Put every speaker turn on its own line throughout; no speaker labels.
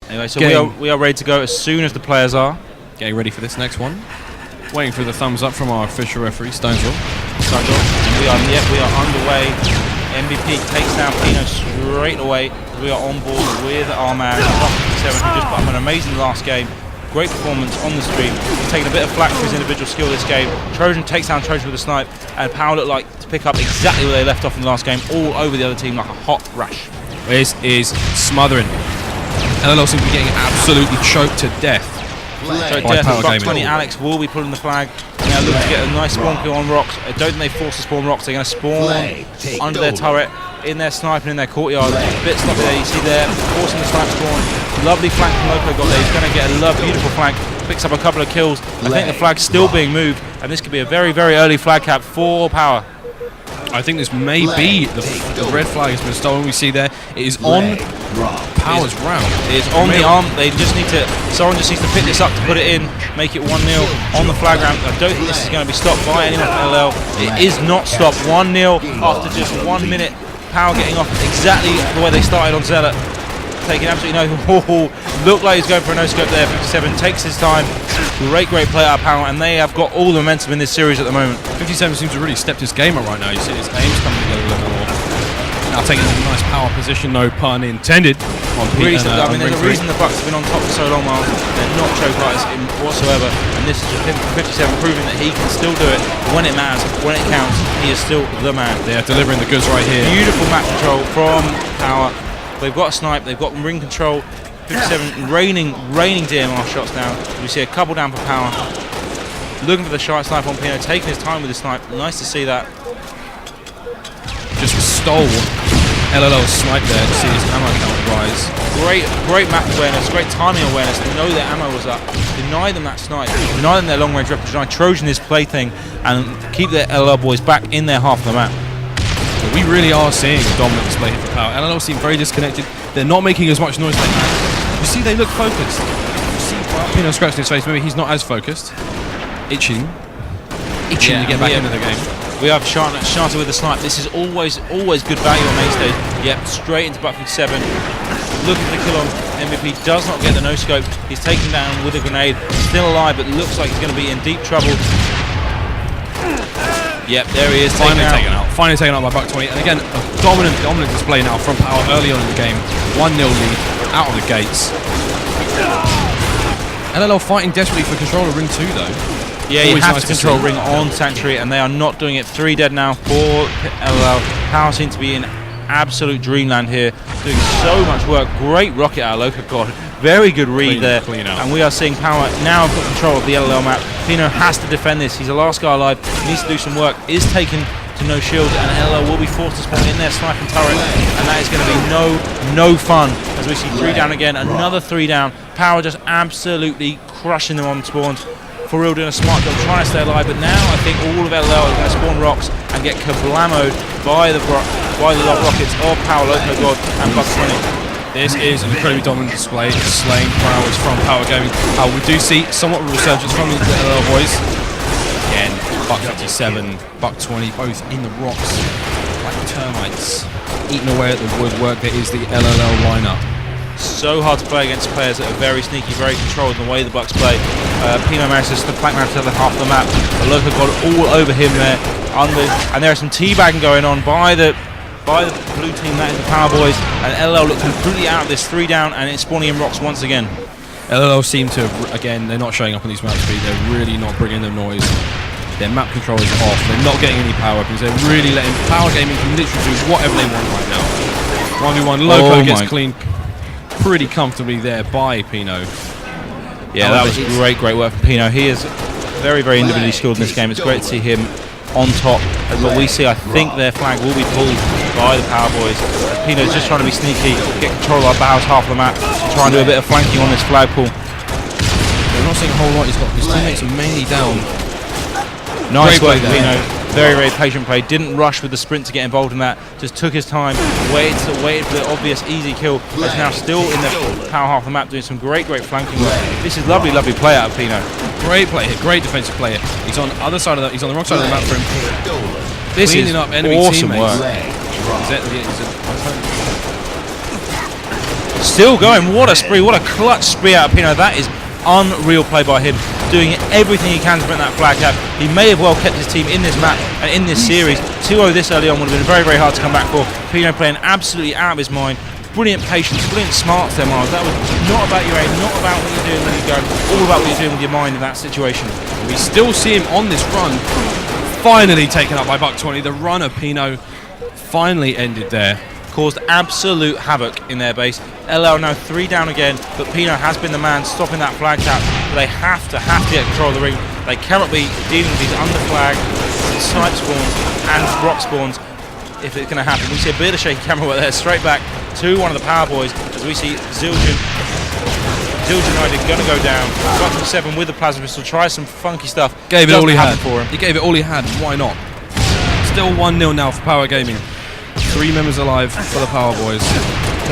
Anyway, so we are ready to go as soon as the players are.
Getting ready for this next one. Waiting for the thumbs up from our official referee, Stonesville.
We are underway. MVP takes down Pino straight away. We are on board with our man, Buck 57, who just put up an amazing last game. Great performance on the stream. He's taken a bit of flack for his individual skill this game. Trojan takes down Trojan with a snipe, and Power looked like to pick up exactly where they left off in the last game, all over the other team like a hot rush.
This is smothering. LLL seems to be getting absolutely choked to death.
Buck 20 Alex will be pulling the flag. Now looking to get a nice spawn kill on rocks. I don't think they force to spawn rocks. They're going to spawn under their turret, in their sniping, in their courtyard. A bit sloppy there. You see there, forcing the snipe spawn. Lovely flank from Loco got there. He's going to get a beautiful flank. Picks up a couple of kills. I think the flag's still being moved, and this could be a very, very early flag cap for Power.
I think this may be the red flag has been stolen. We see there it is on Power's round.
It is on the arm. They just need to. Someone just needs to pick this up to put it in, make it 1-0 on the flag ramp. I don't think this is going to be stopped by anyone from LL. It is not stopped. 1-0 after just 1 minute. Power getting off exactly the way they started on Zealot. Taking absolutely no. Looked like he's going for a no-scope there. 57 takes his time. Great play out of Power, and they have got all the momentum in this series at the moment.
57 seems to really stepped his game up right now. You see his aims coming together a little more. Now taking a nice power position, no pun intended. On
really I mean, there's a reason the Bucks have been on top for so long, Miles. They're not choke artists whatsoever, and this is just 57 proving that he can still do it when it matters, when it counts. He is still the man.
They are delivering the goods right here.
Beautiful map control from Power. They've got a snipe, they've got ring control. 57 raining DMR shots now. We see a couple down for Power. Looking for the sharp snipe on Pino, taking his time with the snipe. Nice to see that.
Just stole LLL's snipe there to see his ammo count rise.
Great map awareness, great timing awareness to know their ammo was up. Deny them that snipe, deny them their long range weapon, deny Trojan his plaything, and keep their LLL boys back in their half of the map.
But we really are seeing a dominant display here for Power. LLL seem very disconnected. They're not making as much noise as they had. You see, they look focused. You see Pino scratching his face. Maybe he's not as focused. Itching to get back into the game.
We have Shanta with the snipe. This is always good value on main stage. Yep, straight into Buck 57. Looking for the kill on MVP. Does not get the no scope. He's taken down with a grenade. Still alive, but looks like he's going to be in deep trouble. Yep, there he is.
Finally taken out by Buck 20. And again, a dominant display now from Power early on in the game. 1-0 lead out of the gates. LLL fighting desperately for control of Ring 2 though.
Yeah, you have to control Ring on Sanctuary, and they are not doing it. 3 dead now for LLL. Power seems to be in absolute dreamland here, doing so much work. Great rocket out of Loca God. Very good read there. And we are seeing Power now put control of the LLL map. Pino has to defend this. He's the last guy alive. He needs to do some work. Is taken to no shield, and LLL will be forced to spawn in their sniping turret, and that is going to be no fun as we see 3 down again. Another 3 down. Power just absolutely crushing them on spawns. For real, doing a smart job trying to stay alive, but now I think all of LL is going to spawn rocks and get kablamoed by the rockets of Power, Loco God, and Buck 20.
This is an incredibly dominant display, slaying prowess from Power Gaming. We do see somewhat of a resurgence from the LL boys. Again, Buck 57, Buck 20, both in the rocks, like termites, eating away at the woodwork that is the LLL lineup.
So hard to play against players that are very sneaky, very controlled in the way the Bucks play. Pino manages to flank around to the other half of the map. The Loco got all over him there. And there is some teabagging going on by the blue team, that is the Power Boys. And LL look completely out of this 3 down, and it's spawning in rocks once again.
LL seem to, again, they're not showing up on these map speed. They're really not bringing the noise. Their map control is off. They're not getting any power weapons. They're really letting Power Gaming can literally do whatever they want right now. 1v1, Loco gets clean pretty comfortably there by Pino.
Yeah, that was great work from Pino. He is very individually skilled in this game. It's great to see him on top. But we see, I think their flag will be pulled by the Power Boys. Pino's just trying to be sneaky, get control of our bows half of the map, and try and do a bit of flanking on this flagpole.
We're not seeing a whole lot. His teammates are mainly down.
Nice work, Pino. Very patient play. Didn't rush with the sprint to get involved in that. Just took his time, waited for the obvious easy kill. Is now still in the power half of the map doing some great flanking work. This is lovely play out of Pino.
Great play here, great defensive player. He's on the other side of that. He's on the wrong side of the map for him.
This is awesome work. Still going. What a spree. What a clutch spree out of Pino. That is unreal play by him. Doing everything he can to prevent that flag cap. He may have well kept his team in this match and in this series. 2-0 this early on would have been very, very hard to come back for. Pino playing absolutely out of his mind. Brilliant patience, brilliant smarts there, Miles. That was not about your aim, not about what you're doing when you go, all about what you're doing with your mind in that situation.
We still see him on this run. Finally taken up by Buck20. The run of Pino finally ended there.
Caused absolute havoc in their base. LL now 3 down again, but Pino has been the man stopping that flag tap. But they have to get control of the ring. They cannot be dealing with these under flag, snipe spawns and rock spawns if it's going to happen. We see a bit of shaky camera work there, straight back to one of the power boys as we see Zildjian United going to go down. Buck 7 with the plasma pistol, try some funky stuff.
Gave it all he had
for him.
He gave it all he had, why not? Still 1-0 now for Power Gaming. 3 members alive for the Power Boys.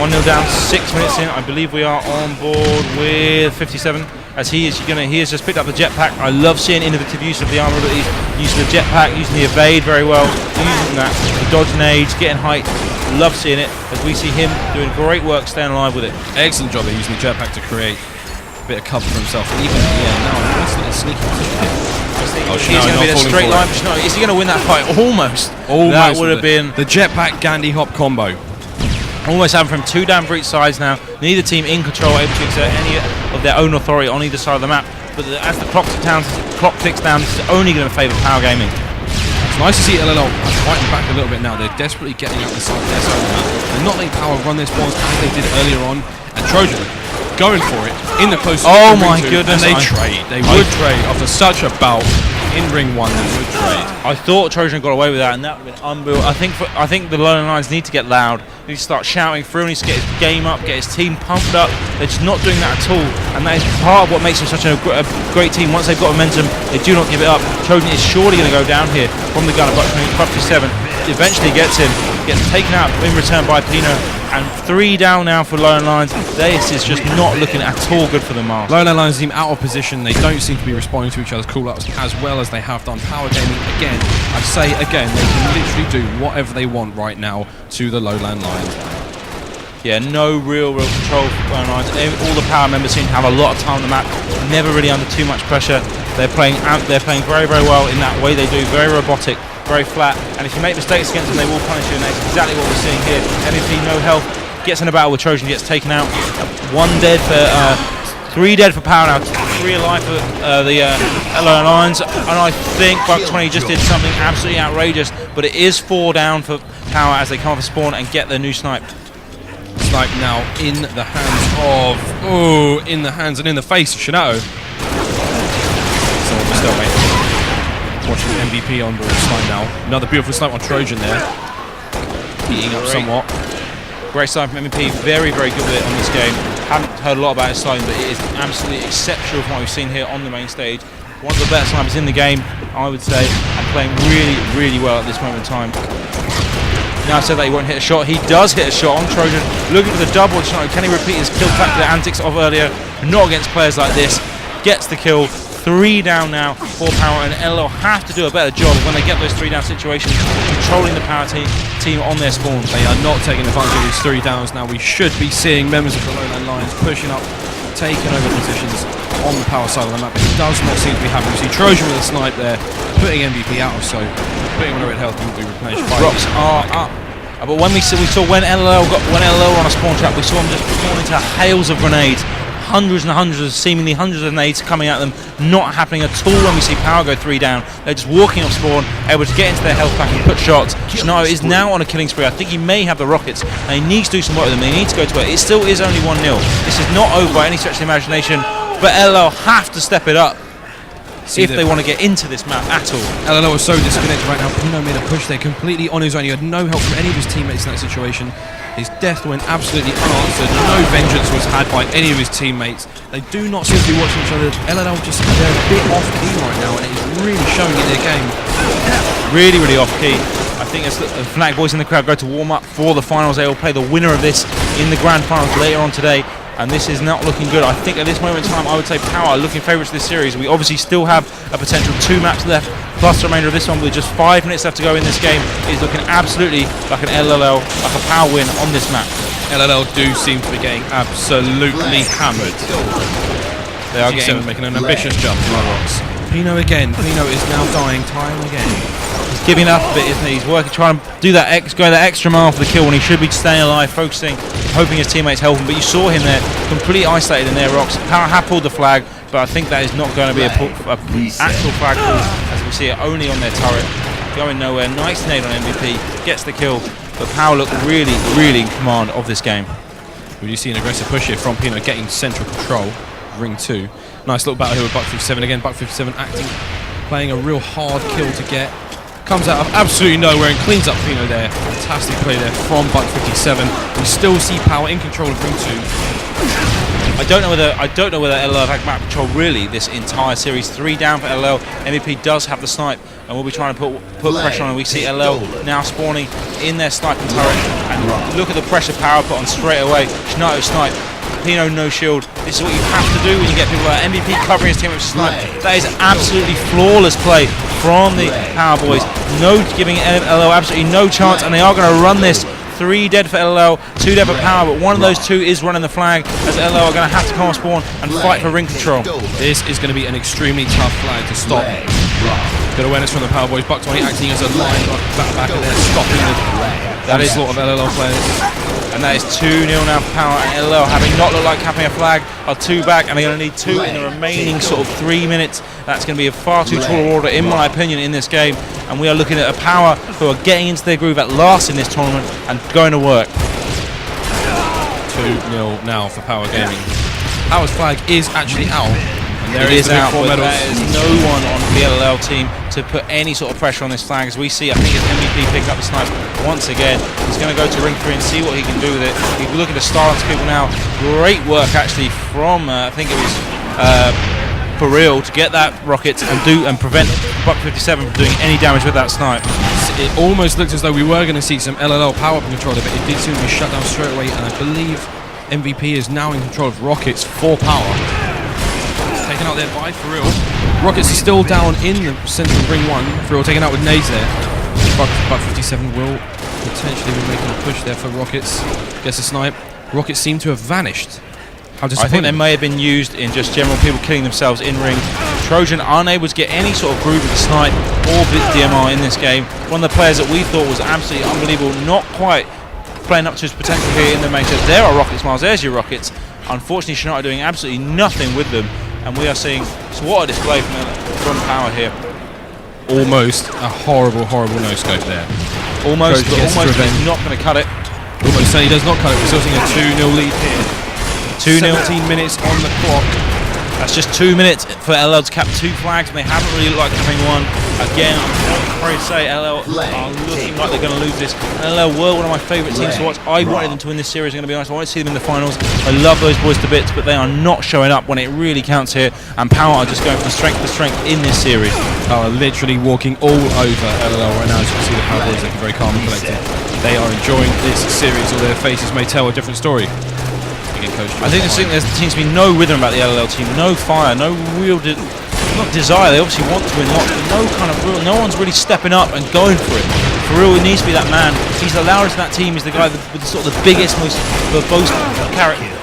1-0 down, 6 minutes in. I believe we are on board with 57 as he has just picked up the jetpack. I love seeing innovative use of the armor abilities, using the jetpack, using the evade very well, using that to dodge nades, getting height. Love seeing it as we see him doing great work staying alive with it.
Excellent job of using the jetpack to create a bit of cover for himself. Even now, nice little sneaky hit.
He's going to be a straight line. Is he going to win that fight? Almost. That would have been
the jetpack Gandhi hop combo.
Almost having from 2 down for each sides now. Neither team in control, able to exert any of their own authority on either side of the map. But as the clock ticks down, this is only going to favour Power Gaming.
It's nice to see LLL fighting back a little bit now. They're desperately getting out their side of the map. They're not letting Power run their spawns as they did earlier on. And Trojan going for it in the close.
Oh my goodness!
And they trade. They would trade after such a bout. In ring 1, they would trade.
I thought Trojan got away with that, and that would have been unreal. I think the LowLandLions need to get loud. They need to start shouting through. Needs to get his game up, get his team pumped up. They're just not doing that at all, and that is part of what makes them such a great team. Once they've got momentum, they do not give it up. Trojan is surely going to go down here from the gun of Buck27. Eventually gets him, gets taken out in return by Pino. And 3 down now for LowLandLions. This is just not looking at all good for the Mars.
LowLandLions seem out of position. They don't seem to be responding to each other's call-ups as well as they have done. Power Gaming, again, I say again, they can literally do whatever they want right now to the LowLandLions.
Yeah, no real control for LowLandLions. All the Power members seem to have a lot of time on the map, never really under too much pressure. They're playing very, very well in that way they do, very robotic. Very flat, and if you make mistakes against them, they will punish you, and that's exactly what we're seeing here. MVP, no health, gets in a battle with Trojan, gets taken out. 1 dead for 3 dead for Power now, 3 alive for the LowLandLions, and I think Buck20 just did something absolutely outrageous, but it is 4 down for Power as they come off a spawn and get their new snipe.
Snipe now in the hands of, in the hands and in the face of Shinato. So stalemate. Watching MVP on board snipe now. Another beautiful snipe on Trojan there. Heating up somewhat.
Great snipe from MVP. Very, very good with it on this game. Haven't heard a lot about his sniping, but it is absolutely exceptional from what we've seen here on the main stage. One of the better snipers in the game, I would say, and playing really, really well at this moment in time. Now I said that he won't hit a shot. He does hit a shot on Trojan. Looking for the double shot. Can he repeat his kill tactic antics of earlier? Not against players like this. Gets the kill. 3 down now for Power, and LL have to do a better job when they get those 3 down situations, controlling the Power team on their spawns.
They are not taking advantage of these 3 downs now. We should be seeing members of the LowLandLions pushing up, taking over positions on the Power side of the map, but it does not seem to be happening. We see Trojan with a snipe there, putting MVP out of so, putting him on a red health, he will be replenished.
Rocks are up. But when we saw when LL were on a spawn trap, we saw him just fall into hails of grenades. Hundreds and hundreds, seemingly hundreds of nades coming at them, not happening at all when we see Power go 3 down. They're just walking off spawn, able to get into their health pack and put shots. Shinato is now on a killing spree. I think he may have the rockets, and he needs to do some work with them. He needs to go to it. It still is only 1-0. This is not over by any stretch of the imagination, but LL have to step it up if they want to get into this map at all.
LLO was so disconnected right now. Pino made a push there completely on his own. He had no help from any of his teammates in that situation. His death went absolutely unanswered. No vengeance was had by any of his teammates. They do not seem to be watching each other. LLL just they're a bit off key right now, and it is really showing in their game.
Really, really off key. I think as the Fnatic boys in the crowd go to warm up for the finals, they will play the winner of this in the grand finals later on today. And this is not looking good. I think at this moment in time, I would say Power are looking favourites of this series. We obviously still have a potential 2 maps left, plus the remainder of this one with just 5 minutes left to go in this game. It is looking absolutely like an LLL, like a Power win on this map.
LLL do seem to be getting absolutely hammered.
They are getting
making an ambitious jump to the rocks. Pino again. Pino is now dying time again.
He's giving up a bit, isn't he? He's working, trying to do that, go that extra mile for the kill when he should be staying alive, focusing, hoping his teammates help him. But you saw him there, completely isolated in their rocks. Power have pulled the flag, but I think that is not going to be a actual flag pull, as we see it only on their turret, going nowhere. Nice nade on MVP, gets the kill, but Power looked really, really in command of this game.
We do see an aggressive push here from Pino, getting central control. Ring 2. Nice little battle here with Buck 57 again. Buck 57 acting, playing a real hard kill to get. Comes out of absolutely nowhere and cleans up Pino there. Fantastic play there from Buck 57. We still see Power in control of Ring 2.
I don't know whether LLL have map control really this entire series. 3 down for LLL. MVP does have the snipe, and we'll be trying to put pressure on. And we see LLL now spawning in their sniping turret, and look at the pressure Power put on straight away. Shinato snipe. Pino no shield. This is what you have to do when you get people like MVP covering his team with snipe. That is absolutely flawless play from the Power boys. No giving LLL absolutely no chance, and they are going to run this. 3 dead for LLL, 2 dead for Power, but one of those 2 is running the flag, as LLL are going to have to come on spawn and fight for ring control.
This is going to be an extremely tough flag to stop. Good awareness from the Power boys. Buck 20 acting as a line back in there, stopping the onslaught of LLL players.
And that is 2-0 now for Power, and LLL, having not looked like having a flag, are 2 back, and they're going to need 2 in the remaining sort of 3 minutes. That's going to be a far too tall order, in my opinion, in this game. And we are looking at a Power who are getting into their groove at last in this tournament and going to work.
2-0 now for Power Gaming. Power's flag is actually out.
There is out, but there is no one on the LLL team to put any sort of pressure on this flag. As we see, I think it's MVP pick up the snipe once again. He's going to go to ring 3 and see what he can do with it. He's looking to silence people now. Great work actually from I think it was for real to get that rocket and prevent Buck 57 from doing any damage with that snipe.
It almost looked as though we were going to see some LLL power up control of it. It did seem to be shut down straight away, and I believe MVP is now in control of rockets for Power. Taken out there by For Real. Rockets are still down in the central ring 1. For Real taken out with nades there. Buck 57 will potentially be making a push there for Rockets. Gets a snipe. Rockets seem to have vanished. How
I think they may have been used in just general people killing themselves in ring. Trojan unable to get any sort of groove with the snipe or DMR in this game. One of the players that we thought was absolutely unbelievable, not quite playing up to his potential here in the main show. There are Rockets, Miles. There's your Rockets. Unfortunately, Shinato doing absolutely nothing with them. And we are seeing, so what a display from Power here.
Almost a horrible, horrible no-scope there.
Almost, but almost is not going to cut it.
Almost certainly does not cut it, resulting in a 2-0 lead here. 17 minutes on the clock.
That's just 2 minutes for LL to cap 2 flags, and they haven't really looked like having one. Again, I'm afraid to say LL are looking like they're going to lose this. LL were one of my favourite teams to watch. I wanted them to win this series, I'm going to be honest. I want to see them in the finals. I love those boys to bits, but they are not showing up when it really counts here. And Power are just going from strength to strength in this series.
Power literally walking all over LL right now. As you can see, the Power boys looking very calm and collected. They are enjoying this series, or their faces may tell a different story.
I think there seems to be no rhythm about the LLL team, no fire, no real not desire. They obviously want to win lots, but no kind of real. No one's really stepping up and going for it. For real, it needs to be that man. He's the loudest in that team. He's the guy with the sort of the biggest, most verbose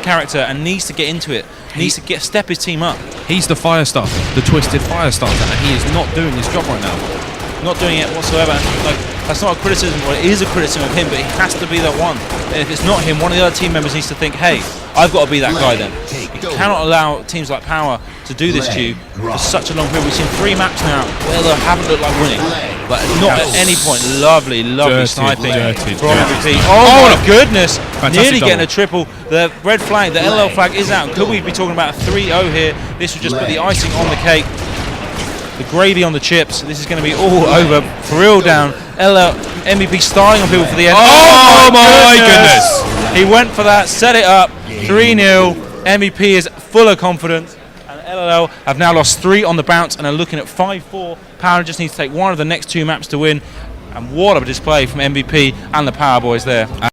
character, and needs to get into it. Needs to step his team up.
He's the fire starter, the twisted fire starter, and he is not doing his job right now.
Not doing it whatsoever. Like, that's not a criticism, or it is a criticism of him, but he has to be that one. And if it's not him, one of the other team members needs to think, hey, I've got to be that guy then. You cannot allow teams like Power to do this to you for such a long period. We've seen 3 maps now where they haven't looked like winning. But not at any point. Lovely sniping from MVP. Oh my goodness! Nearly getting a triple. The red flag, the LL flag is out. Could we be talking about a 3-0 here? This would just put the icing on the cake. The gravy on the chips. This is going to be all over. For real down. LL MVP starting on people for the end.
Oh my goodness!
He went for that, set it up. 3-0. MVP is full of confidence. And LLL have now lost 3 on the bounce and are looking at 5-4. Power just needs to take one of the next 2 maps to win. And what a display from MVP and the Power boys there.